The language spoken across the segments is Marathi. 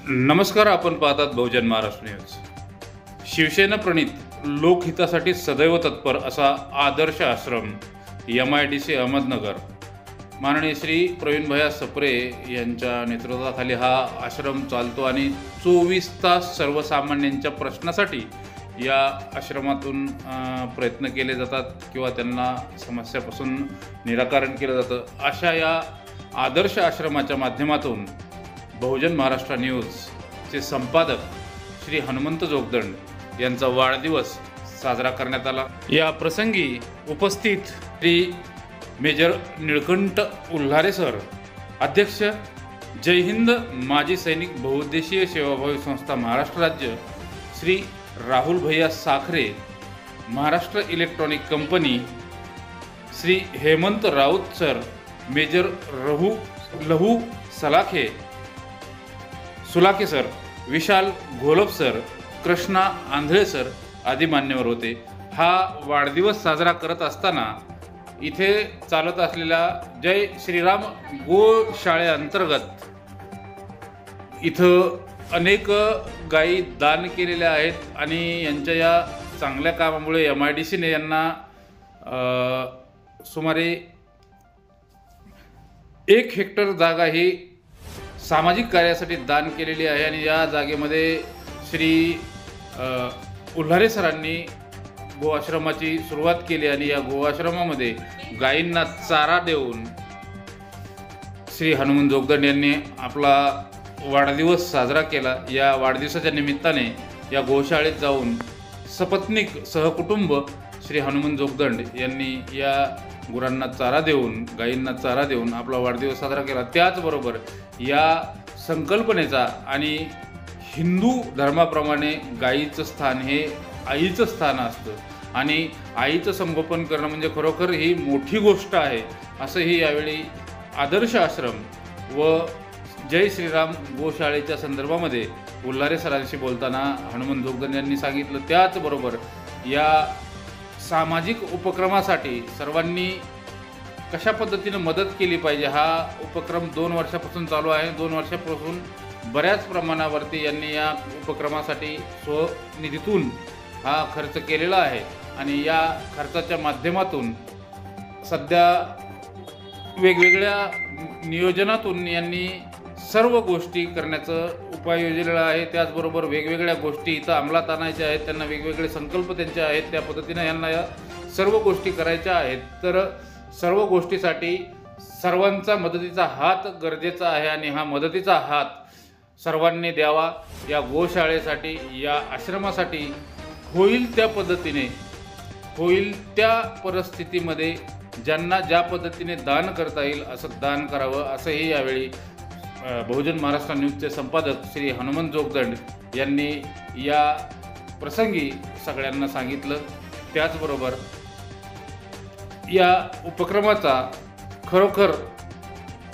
नमस्कार. आपण पाहतात बहुजन महाराष्ट्र न्यूज. शिवसेना प्रणित लोकहितासाठी सदैव तत्पर असा आदर्श आश्रम MIDC अहमदनगर माननीय श्री प्रवीण भैया सप्रे यांच्या नेतृत्वाखाली हा आश्रम चालतो आणि 24 तास सर्वसामान्यांच्या प्रश्नासाठी या आश्रमातून प्रयत्न केले जातात किंवा त्यांना समस्यापासून निराकरण केलं जातं. अशा या आदर्श आश्रमाच्या माध्यमातून बहुजन महाराष्ट्र न्यूजचे संपादक श्री हनुमंत जोगदंड यांचा वाढदिवस साजरा करण्यात आला. या प्रसंगी उपस्थित श्री मेजर निळकंठ उल्हारे सर, अध्यक्ष जय हिंद माजी सैनिक बहुउद्देशीय सेवाभावी संस्था महाराष्ट्र राज्य, Shri Rahul Bhaiya Sakhare, Maharashtra electronic company, Shri Hemant Raut sir, major Lahu Sulakhe sir, Vishal Gholap sir, Krishna Andhale sir आदी मान्यवर होते. हा वाढदिवस साजरा करत असताना इथे चालत असलेल्या जय श्रीराम गोशाळेअंतर्गत इथं अनेक गायी दान केलेल्या आहेत आणि यांच्या या चांगल्या कामामुळे MIDCने यांना सुमारे 1 हेक्टर जागा ही सामाजिक कार्यासाठी दान केलेली आहे आणि या जागेमध्ये श्री उल्हारे सरांनी गोआश्रमाची सुरुवात केली आणि या गोआश्रमामध्ये गायींना चारा देऊन श्री हनुमंत जोगदंड यांनी आपला वाढदिवस साजरा केला. या वाढदिवसाच्या निमित्ताने या गोशाळेत जाऊन सपत्नीक सहकुटुंब श्री हनुमंत जोगदंड यांनी या गुरांना चारा देऊन, गायींना चारा देऊन आपला वाढदिवस साजरा केला. त्याचबरोबर या संकल्पनेचा आणि हिंदू धर्माप्रमाणे गायीचं स्थान हे आईचं स्थान असतं आणि आईचं संगोपन करणं म्हणजे खरोखर ही मोठी गोष्ट आहे, असंही यावेळी आदर्श आश्रम व जय श्रीराम गोशाळेच्या संदर्भामध्ये उल्हारे सरांशी बोलताना हनुमंत जोगदंड यांनी सांगितलं. त्याचबरोबर या सामाजिक उपक्रमासाठी सर्वांनी कशा पद्धतीनं मदत केली पाहिजे, हा उपक्रम 2 वर्षापासून चालू आहे. 2 वर्षापासून बऱ्याच प्रमाणावरती यांनी या उपक्रमासाठी स्वनिधीतून हा खर्च केलेला आहे आणि या खर्चाच्या माध्यमातून सध्या वेगवेगळ्या नियोजनातून यांनी सर्व गोष्टी करण्याचं उपाय योजलेला आहे. त्याचबरोबर वेगवेगळ्या गोष्टी इथं अंमलात आणायच्या आहेत, त्यांना वेगवेगळे संकल्प त्यांचे आहेत, त्या पद्धतीनं यांना या सर्व गोष्टी करायच्या आहेत. तर सर्व गोष्टीसाठी सर्वांचा मदतीचा हात गरजेचा आहे आणि हा मदतीचा हात सर्वांनी द्यावा. या गोशाळेसाठी, या आश्रमासाठी होईल त्या पद्धतीने, होईल त्या परिस्थितीमध्ये ज्यांना ज्या पद्धतीने दान करता येईल असं दान करावं, असंही यावेळी बहुजन महाराष्ट्र न्यूजचे संपादक श्री हनुमंत जोगदंड यांनी या प्रसंगी सगळ्यांना सांगितलं. त्याचबरोबर या उपक्रमाचा खरोखर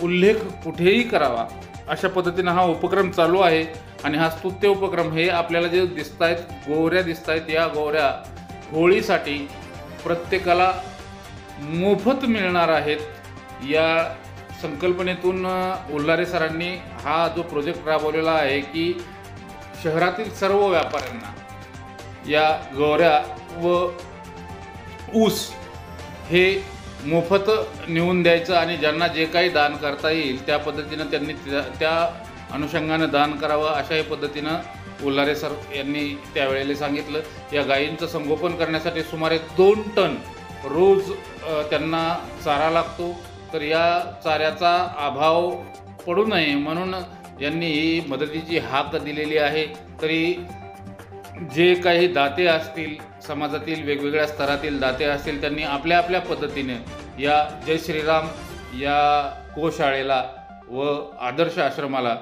उल्लेख कुठेही करावा अशा पद्धतीनं हा उपक्रम चालू आहे आणि हा स्तुत्य उपक्रम हे आपल्याला जे दिसत आहेत, गोवऱ्या दिसत आहेत, या गोवऱ्या होळीसाठी प्रत्येकाला मोफत मिळणार आहेत. या संकल्पनेतून उल्हारे सरांनी हा जो प्रोजेक्ट राबवलेला आहे की शहरातील सर्व व्यापाऱ्यांना या गोवऱ्या व ऊस हे मोफत नेऊन द्यायचं आणि ज्यांना जे काही दान करता येईल त्या पद्धतीनं त्यांनी त्या अनुषंगानं दान करावं, अशाही पद्धतीनं उल्हारे सर यांनी त्यावेळेला सांगितलं. या गायींचं संगोपन करण्यासाठी सुमारे 2 टन रोज त्यांना चारा लागतो. तर या चाऱ्याचा अभाव पडू नये म्हणून यांनी ही मदतीची हाक दिलेली आहे. तरी जे काही दाते असतील, समाजातील वेगवेगळ्या स्तरातील दाते असतील, त्यांनी आपल्या आपल्या पद्धतीने या जय श्रीराम या गोशाळेला व आदर्श आश्रमाला